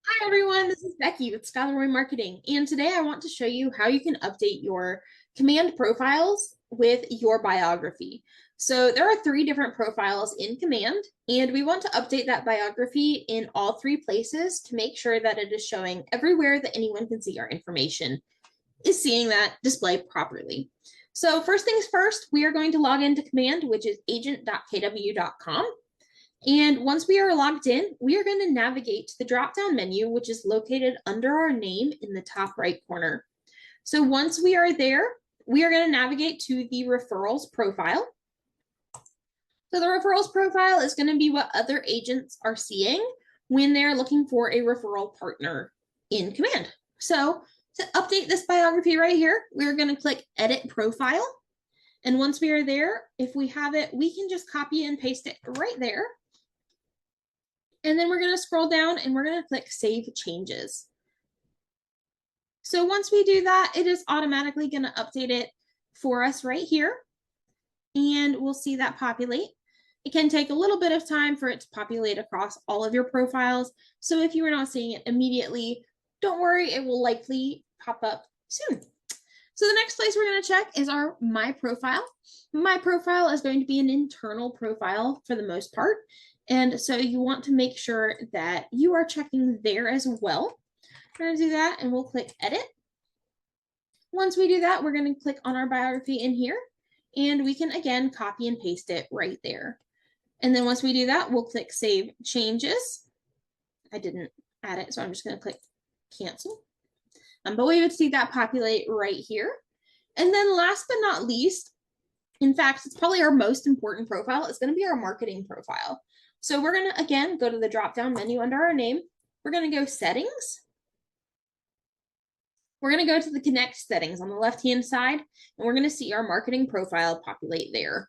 Hi everyone, this is Becky with Scholarly Marketing, and today I want to show you how you can update your command profiles with your biography. So there are three different profiles in command, and we want to update that biography in all three places to make sure that it is showing everywhere that anyone can see our information is seeing that display properly. So first things first, we are going to log into command, which is agent.kw.com. And once we are logged in, we are going to navigate to the drop-down menu, which is located under our name in the top right corner. So once we are there, we are going to navigate to the referrals profile. So the referrals profile is going to be what other agents are seeing when they're looking for a referral partner in command. So to update this biography right here, we're going to click Edit Profile. And once we are there, if we have it, we can just copy and paste it right there. And then we're going to scroll down and we're going to click Save Changes. So once we do that, it is automatically going to update it for us right here. And we'll see that populate. It can take a little bit of time for it to populate across all of your profiles. So if you are not seeing it immediately, don't worry, it will likely pop up soon. So the next place we're going to check is our My Profile. My Profile is going to be an internal profile for the most part. And so you want to make sure that you are checking there as well. We're going to do that and we'll click Edit. Once we do that, we're going to click on our biography in here and we can again copy and paste it right there. And then once we do that, we'll click Save Changes. I didn't add it, so I'm just going to click Cancel. But we would see that populate right here. And then last but not least, in fact, it's probably our most important profile, is going to be our marketing profile. So we're going to, again, go to the drop-down menu under our name. We're going to go Settings. We're going to go to the Connect settings on the left-hand side, and we're going to see our marketing profile populate there.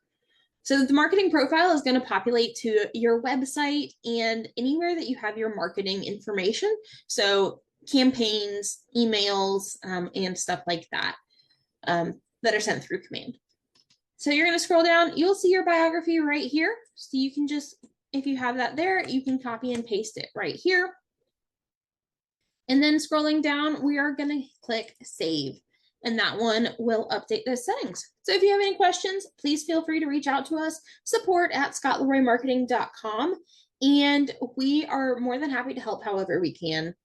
So the marketing profile is going to populate to your website and anywhere that you have your marketing information. So campaigns, emails, and stuff like that that are sent through command. So you're going to scroll down. You'll see your biography right here. So you can just, if you have that there, you can copy and paste it right here. And then scrolling down, we are going to click Save. And that one will update the settings. So if you have any questions, please feel free to reach out to us, support@scottleroymarketing.com. And we are more than happy to help however we can.